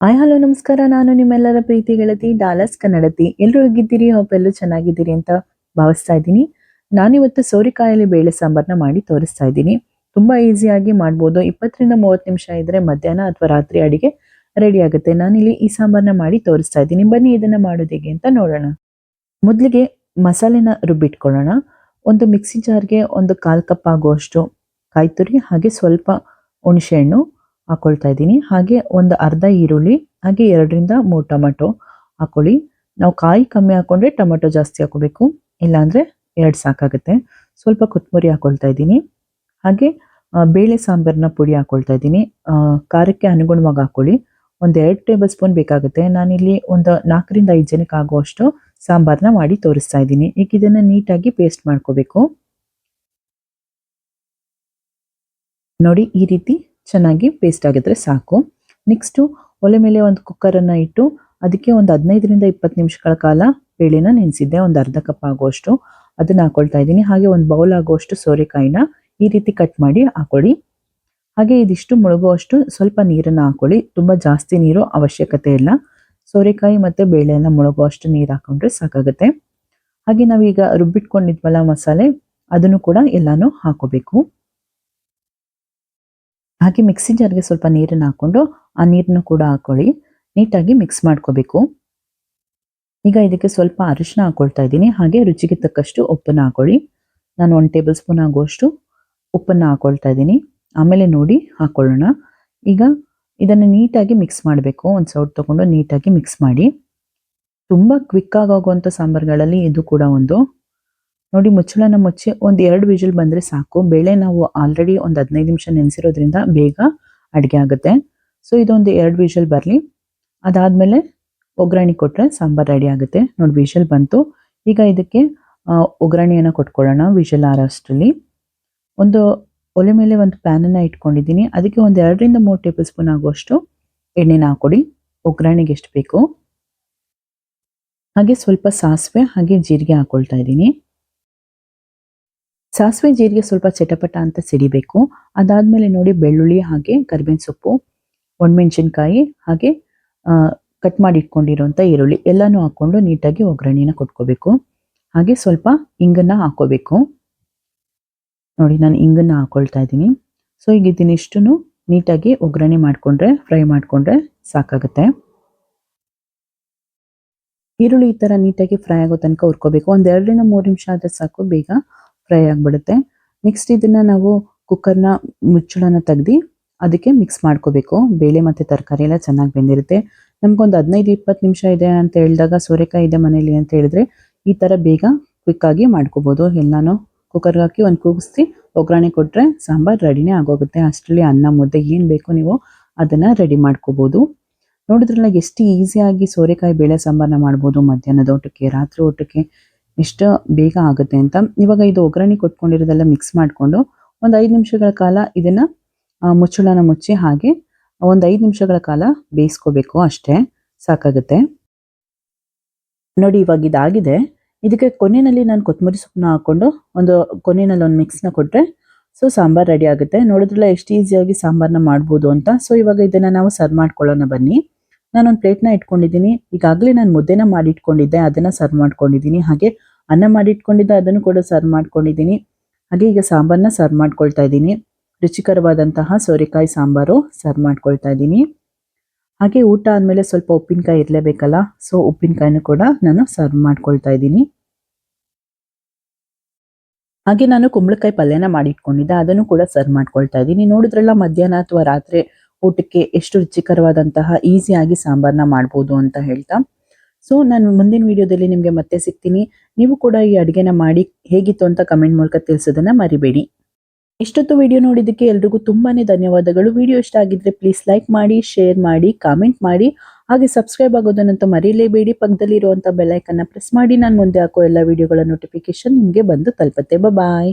Hi hello ನಮಸ್ಕಾರ. ನಾನು ನಿಮ್ಮೆಲ್ಲರ ಪ್ರೀತಿ ಗೆಳತಿ ಡಾಲರ್ಸ್ ಕನ್ನಡತಿ. ಎಲ್ಲರೂ ಹೇಗಿದ್ದೀರಿ? ಹೋಪ್ ಎಲ್ಲರೂ ಚೆನ್ನಾಗಿದ್ದೀರಿ ಅಂತ ಭಾವಿಸ್ತಾ ಇದ್ದೀನಿ. ನಾನಿವತ್ತು ಸೋರೆಕಾಯಲ್ಲಿ ಬೇಳೆ ಸಾಂಬಾರನ್ನ ಮಾಡಿ ತೋರಿಸ್ತಾ ಇದ್ದೀನಿ. ತುಂಬಾ ಈಸಿಯಾಗಿ ಮಾಡ್ಬೋದು. 20ರಿಂದ 30 ನಿಮಿಷ ಇದ್ರೆ ಮಧ್ಯಾಹ್ನ ಅಥವಾ ರಾತ್ರಿ ಅಡಿಗೆ ರೆಡಿ ಆಗುತ್ತೆ. ನಾನಿಲ್ಲಿ ಈ ಸಾಂಬಾರನ್ನ ಮಾಡಿ ತೋರಿಸ್ತಾ ಇದ್ದೀನಿ. ಬನ್ನಿ ಇದನ್ನ ಮಾಡೋದು ಹೇಗೆ ಅಂತ ನೋಡೋಣ. ಮೊದಲಿಗೆ ಮಸಾಲೆನ ರುಬ್ಬಿಟ್ಕೊಳ್ಳೋಣ. ಒಂದು ಮಿಕ್ಸಿ ಜಾರ್ಗೆ ಒಂದು 1/4 ಕಪ್ ಆಗುವಷ್ಟು ಕಾಯಿ ತುರಿ ಹಾಗೆ ಸ್ವಲ್ಪ ಹುಣಸೆ ಹಣ್ಣು ಹಾಕೊಳ್ತಾ ಇದ್ದೀನಿ. ಹಾಗೆ ಒಂದು ಅರ್ಧ ಈರುಳ್ಳಿ ಹಾಗೆ 2ರಿಂದ 3 ಟೊಮೆಟೊ ಹಾಕೊಳ್ಳಿ. ನಾವು ಕಾಯಿ ಕಮ್ಮಿ ಹಾಕೊಂಡ್ರೆ ಟೊಮೆಟೊ ಜಾಸ್ತಿ ಹಾಕೋಬೇಕು, ಇಲ್ಲಾಂದ್ರೆ 2 ಸಾಕಾಗುತ್ತೆ. ಸ್ವಲ್ಪ ಕೊತ್ತಂಬರಿ ಹಾಕೊಳ್ತಾ ಇದ್ದೀನಿ. ಹಾಗೆ ಬೇಳೆ ಸಾಂಬಾರನ್ನ ಪುಡಿ ಹಾಕೊಳ್ತಾ ಇದ್ದೀನಿ. ಖಾರಕ್ಕೆ ಅನುಗುಣವಾಗಿ ಹಾಕೊಳ್ಳಿ. ಒಂದು 2 ಟೇಬಲ್ ಸ್ಪೂನ್ ಬೇಕಾಗುತ್ತೆ. ನಾನಿಲ್ಲಿ ಒಂದು 4ರಿಂದ 5 ಜನಕ್ಕೆ ಆಗುವಷ್ಟು ಸಾಂಬಾರನ್ನ ಮಾಡಿ ತೋರಿಸ್ತಾ ಇದ್ದೀನಿ. ಈಗ ಇದನ್ನ ನೀಟಾಗಿ ಪೇಸ್ಟ್ ಮಾಡ್ಕೋಬೇಕು. ನೋಡಿ, ಈ ರೀತಿ ಚೆನ್ನಾಗಿ ಪೇಸ್ಟ್ ಆಗಿದ್ರೆ ಸಾಕು. ನೆಕ್ಸ್ಟು ಒಲೆ ಮೇಲೆ ಒಂದು ಕುಕ್ಕರನ್ನು ಇಟ್ಟು ಅದಕ್ಕೆ ಒಂದು 15ರಿಂದ 20 ನಿಮಿಷಗಳ ಕಾಲ ಬೇಳೆನ ನೆನೆಸಿದ್ದೆ. ಒಂದು ಅರ್ಧ ಕಪ್ ಆಗುವಷ್ಟು ಅದನ್ನ ಹಾಕೊಳ್ತಾ ಇದ್ದೀನಿ. ಹಾಗೆ ಒಂದು ಬೌಲ್ ಆಗುವಷ್ಟು ಸೋರೆಕಾಯಿನ ಈ ರೀತಿ ಕಟ್ ಮಾಡಿ ಹಾಕೊಳ್ಳಿ. ಹಾಗೆ ಇದಿಷ್ಟು ಮುಳುಗುವಷ್ಟು ಸ್ವಲ್ಪ ನೀರನ್ನು ಹಾಕೊಳ್ಳಿ. ತುಂಬ ಜಾಸ್ತಿ ನೀರು ಅವಶ್ಯಕತೆ ಇಲ್ಲ. ಸೋರೆಕಾಯಿ ಮತ್ತು ಬೇಳೆ ಎಲ್ಲ ಮುಳುಗುವಷ್ಟು ನೀರು ಹಾಕೊಂಡ್ರೆ ಸಾಕಾಗುತ್ತೆ. ಹಾಗೆ ನಾವೀಗ ರುಬ್ಬಿಟ್ಕೊಂಡಿದ್ವಲ್ಲ ಮಸಾಲೆ, ಅದನ್ನು ಕೂಡ ಎಲ್ಲಾನು ಹಾಕೋಬೇಕು. ಹಾಗೆ ಮಿಕ್ಸಿ ಜಾರ್ಗೆ ಸ್ವಲ್ಪ ನೀರನ್ನು ಹಾಕೊಂಡು ಆ ನೀರನ್ನು ಕೂಡ ಹಾಕೊಳ್ಳಿ. ನೀಟಾಗಿ ಮಿಕ್ಸ್ ಮಾಡ್ಕೋಬೇಕು. ಈಗ ಇದಕ್ಕೆ ಸ್ವಲ್ಪ ಅರಿಶಿನ ಹಾಕೊಳ್ತಾ ಇದ್ದೀನಿ. ಹಾಗೆ ರುಚಿಗೆ ತಕ್ಕಷ್ಟು ಉಪ್ಪನ್ನು ಹಾಕೊಳ್ಳಿ. ನಾನು 1 ಟೇಬಲ್ ಸ್ಪೂನ್ ಆಗುವಷ್ಟು ಉಪ್ಪನ್ನು ಹಾಕೊಳ್ತಾ ಇದ್ದೀನಿ. ಆಮೇಲೆ ನೋಡಿ ಹಾಕೊಳ್ಳೋಣ. ಈಗ ಇದನ್ನು ನೀಟಾಗಿ ಮಿಕ್ಸ್ ಮಾಡಬೇಕು. ಒಂದು ಸೌಟ್ ತಗೊಂಡು ನೀಟಾಗಿ ಮಿಕ್ಸ್ ಮಾಡಿ. ತುಂಬ ಕ್ವಿಕ್ ಆಗುವಂಥ ಸಾಂಬಾರುಗಳಲ್ಲಿ ಇದು ಕೂಡ ಒಂದು. ನೋಡಿ, ಮುಚ್ಚಳನ ಮುಚ್ಚಿ ಒಂದು 2 ವಿಜಿಲ್ ಬಂದರೆ ಸಾಕು. ಬೇಳೆ ನಾವು ಆಲ್ರೆಡಿ ಒಂದು 15 ನಿಮಿಷ ನೆನೆಸಿರೋದ್ರಿಂದ ಬೇಗ ಅಡುಗೆ ಆಗುತ್ತೆ. ಸೊ ಇದೊಂದು 2 ವಿಜಿಲ್ ಬರಲಿ. ಅದಾದಮೇಲೆ ಒಗ್ಗರಣೆ ಕೊಟ್ಟರೆ ಸಾಂಬಾರು ರೆಡಿ ಆಗುತ್ತೆ. ನೋಡಿ, ವಿಜಿಲ್ ಬಂತು. ಈಗ ಇದಕ್ಕೆ ಒಗ್ಗರಣೆಯನ್ನು ಕೊಟ್ಕೊಳ್ಳೋಣ. ವಿಜಿಲ್ ಆರೋಷ್ಟರಲ್ಲಿ ಒಂದು ಒಲೆ ಮೇಲೆ ಒಂದು ಪ್ಯಾನನ್ನು ಇಟ್ಕೊಂಡಿದ್ದೀನಿ. ಅದಕ್ಕೆ ಒಂದು 2ರಿಂದ 3 ಟೇಬಲ್ ಸ್ಪೂನ್ ಆಗುವಷ್ಟು ಎಣ್ಣೆನ ಹಾಕೊಡಿ. ಒಗ್ಗರಣೆಗೆ ಎಷ್ಟು ಬೇಕು. ಹಾಗೆ ಸ್ವಲ್ಪ ಸಾಸಿವೆ ಹಾಗೆ ಜೀರಿಗೆ ಹಾಕೊಳ್ತಾ ಇದ್ದೀನಿ. ಸಾಸಿವೆ ಜೀರಿಗೆ ಸ್ವಲ್ಪ ಚಟಪಟ ಅಂತ ಸಿಡಿಬೇಕು. ಅದಾದಮೇಲೆ ನೋಡಿ, ಬೆಳ್ಳುಳ್ಳಿ ಹಾಗೆ ಕರಿಬೇವಿನ ಸೊಪ್ಪು, ಒಣಮೆಣಸಿನ್ಕಾಯಿ ಹಾಗೆ ಕಟ್ ಮಾಡಿ ಇಟ್ಕೊಂಡಿರೋಂಥ ಈರುಳ್ಳಿ ಎಲ್ಲನೂ ಹಾಕ್ಕೊಂಡು ನೀಟಾಗಿ ಒಗ್ಗರಣೆನ ಕೊಟ್ಕೋಬೇಕು. ಹಾಗೆ ಸ್ವಲ್ಪ ಇಂಗನ್ನು ಹಾಕೋಬೇಕು. ನೋಡಿ, ನಾನು ಇಂಗನ್ನು ಹಾಕೊಳ್ತಾ ಇದ್ದೀನಿ. ಸೊ ಈಗ ಇದನ್ನಿಷ್ಟು ನೀಟಾಗಿ ಒಗ್ಗರಣೆ ಫ್ರೈ ಮಾಡಿಕೊಂಡ್ರೆ ಸಾಕಾಗುತ್ತೆ. ಈರುಳ್ಳಿ ಈ ಥರ ನೀಟಾಗಿ ಫ್ರೈ ಆಗೋ ತನಕ ಹುರ್ಕೋಬೇಕು. ಒಂದು 2ರಿಂದ 3 ನಿಮಿಷ ಆದರೆ ಸಾಕು, ಬೇಗ ಫ್ರೈ ಆಗಿಬಿಡುತ್ತೆ. ನೆಕ್ಸ್ಟ್ ಇದನ್ನು ನಾವು ಕುಕ್ಕರ್ನ ಮುಚ್ಚಳನ ತೆಗ್ದು ಅದಕ್ಕೆ ಮಿಕ್ಸ್ ಮಾಡ್ಕೋಬೇಕು. ಬೇಳೆ ಮತ್ತು ತರಕಾರಿ ಎಲ್ಲ ಚೆನ್ನಾಗಿ ಬೆಂದಿರುತ್ತೆ. ನಮಗೊಂದು 15-20 ನಿಮಿಷ ಇದೆ ಅಂತ ಹೇಳಿದಾಗ, ಸೋರೆಕಾಯಿ ಇದೆ ಮನೇಲಿ ಅಂತ ಹೇಳಿದ್ರೆ ಈ ಥರ ಬೇಗ ಕ್ವಿಕ್ಕಾಗಿ ಮಾಡ್ಕೋಬೋದು. ಎಲ್ಲನೂ ಕುಕ್ಕರ್ಗೆ ಹಾಕಿ ಒಂದು ಕೂಗಿಸಿ ಒಗ್ಗರಣೆ ಕೊಟ್ಟರೆ ಸಾಂಬಾರು ರೆಡಿನೇ ಆಗೋಗುತ್ತೆ. ಅಷ್ಟರಲ್ಲಿ ಅನ್ನ ಮುದ್ದೆ ಏನು ಬೇಕು ನೀವು ಅದನ್ನು ರೆಡಿ ಮಾಡ್ಕೋಬೋದು. ನೋಡಿದ್ರಲ್ಲ ಎಷ್ಟು ಈಸಿಯಾಗಿ ಸೋರೆಕಾಯಿ ಬೇಳೆ ಸಾಂಬಾರನ್ನ ಮಾಡ್ಬೋದು. ಮಧ್ಯಾಹ್ನದ ಊಟಕ್ಕೆ, ರಾತ್ರಿ ಊಟಕ್ಕೆ ಎಷ್ಟು ಬೇಗ ಆಗುತ್ತೆ ಅಂತ. ಇವಾಗ ಇದು ಒಗ್ಗರಣೆ ಕೊಟ್ಕೊಂಡಿರೋದೆಲ್ಲ ಮಿಕ್ಸ್ ಮಾಡಿಕೊಂಡು ಒಂದು 5 ನಿಮಿಷಗಳ ಕಾಲ ಇದನ್ನು ಮುಚ್ಚಳನ ಮುಚ್ಚಿ ಹಾಗೆ ಒಂದು 5 ನಿಮಿಷಗಳ ಕಾಲ ಬೇಯಿಸ್ಕೋಬೇಕು. ಅಷ್ಟೇ ಸಾಕಾಗುತ್ತೆ. ನೋಡಿ, ಇವಾಗ ಇದಾಗಿದೆ. ಇದಕ್ಕೆ ಕೊನೆಯಲ್ಲಿ ನಾನು ಕೊತ್ತಂಬರಿ ಸೊಪ್ಪನ್ನ ಹಾಕ್ಕೊಂಡು ಕೊನೆಯಲ್ಲಿ ಒಂದು ಮಿಕ್ಸ್ನ ಕೊಟ್ಟರೆ ಸೊ ಸಾಂಬಾರು ರೆಡಿ ಆಗುತ್ತೆ. ನೋಡಿದ್ರಲ್ಲ ಎಷ್ಟು ಈಸಿಯಾಗಿ ಸಾಂಬಾರನ್ನ ಮಾಡ್ಬೋದು ಅಂತ. ಸೊ ಇವಾಗ ಇದನ್ನು ನಾವು ಸರ್ವ್ ಮಾಡ್ಕೊಳ್ಳೋಣ ಬನ್ನಿ. ನಾನೊಂದು ಪ್ಲೇಟ್ನ ಇಟ್ಕೊಂಡಿದ್ದೀನಿ. ಈಗಾಗಲೇ ನಾನು ಮುದ್ದೆನ ಮಾಡಿಟ್ಕೊಂಡಿದ್ದೆ, ಅದನ್ನು ಸರ್ವ್ ಮಾಡ್ಕೊಂಡಿದ್ದೀನಿ. ಹಾಗೆ ಅನ್ನ ಮಾಡಿಟ್ಕೊಂಡಿದ್ದೆ, ಅದನ್ನು ಕೂಡ ಸರ್ವ್ ಮಾಡ್ಕೊಂಡಿದ್ದೀನಿ. ಹಾಗೆ ಈಗ ಸಾಂಬಾರನ್ನ ಸರ್ವ್ ಮಾಡ್ಕೊಳ್ತಾ ಇದ್ದೀನಿ. ರುಚಿಕರವಾದಂತಹ ಸೋರೆಕಾಯಿ ಸಾಂಬಾರು ಸರ್ವ್ ಮಾಡ್ಕೊಳ್ತಾ ಇದ್ದೀನಿ. ಹಾಗೆ ಊಟ ಆದಮೇಲೆ ಸ್ವಲ್ಪ ಉಪ್ಪಿನಕಾಯಿ ಇರಲೇಬೇಕಲ್ಲ, ಸೊ ಉಪ್ಪಿನಕಾಯಿನೂ ಕೂಡ ನಾನು ಸರ್ವ್ ಮಾಡ್ಕೊಳ್ತಾ ಇದ್ದೀನಿ. ಹಾಗೆ ನಾನು ಕುಂಬಳಕಾಯಿ ಪಲ್ಯನ ಮಾಡಿಟ್ಕೊಂಡಿದ್ದೆ, ಅದನ್ನು ಕೂಡ ಸರ್ವ್ ಮಾಡ್ಕೊಳ್ತಾ ಇದ್ದೀನಿ. ನೋಡಿದ್ರಲ್ಲ, ಮಧ್ಯಾಹ್ನ ಅಥವಾ ರಾತ್ರಿ ಊಟಕ್ಕೆ ಎಷ್ಟು ರುಚಿಕರವಾದಂತಹ ಈಸಿಯಾಗಿ ಸಾಂಬಾರನ್ನ ಮಾಡ್ಬೋದು ಅಂತ ಹೇಳ್ತಾ. ಸೊ ನಾನು ಮುಂದಿನ ವಿಡಿಯೋದಲ್ಲಿ ನಿಮಗೆ ಮತ್ತೆ ಸಿಗ್ತೀನಿ. ನೀವು ಕೂಡ ಈ ಅಡುಗೆನ ಮಾಡಿ ಹೇಗಿತ್ತು ಅಂತ ಕಮೆಂಟ್ ಮೂಲಕ ತಿಳಿಸೋದನ್ನ ಮರಿಬೇಡಿ. ಇಷ್ಟೊತ್ತು ವಿಡಿಯೋ ನೋಡಿದ್ದಕ್ಕೆ ಎಲ್ರಿಗೂ ತುಂಬಾನೇ ಧನ್ಯವಾದಗಳು. ವಿಡಿಯೋ ಇಷ್ಟ ಆಗಿದ್ರೆ ಪ್ಲೀಸ್ ಲೈಕ್ ಮಾಡಿ, ಶೇರ್ ಮಾಡಿ, ಕಾಮೆಂಟ್ ಮಾಡಿ. ಹಾಗೆ ಸಬ್ಸ್ಕ್ರೈಬ್ ಆಗೋದನ್ನಂತೂ ಮರೀಲೇಬೇಡಿ. ಪಕ್ಕದಲ್ಲಿ ಇರುವಂಥ ಬೆಲ್ ಐಕನ್ನ ಪ್ರೆಸ್ ಮಾಡಿ. ನಾನು ಮುಂದೆ ಹಾಕೋ ಎಲ್ಲ ವಿಡಿಯೋಗಳ ನೋಟಿಫಿಕೇಶನ್ ನಿಮಗೆ ಬಂದು ತಲುಪುತ್ತೆ. ಬಾಯ್.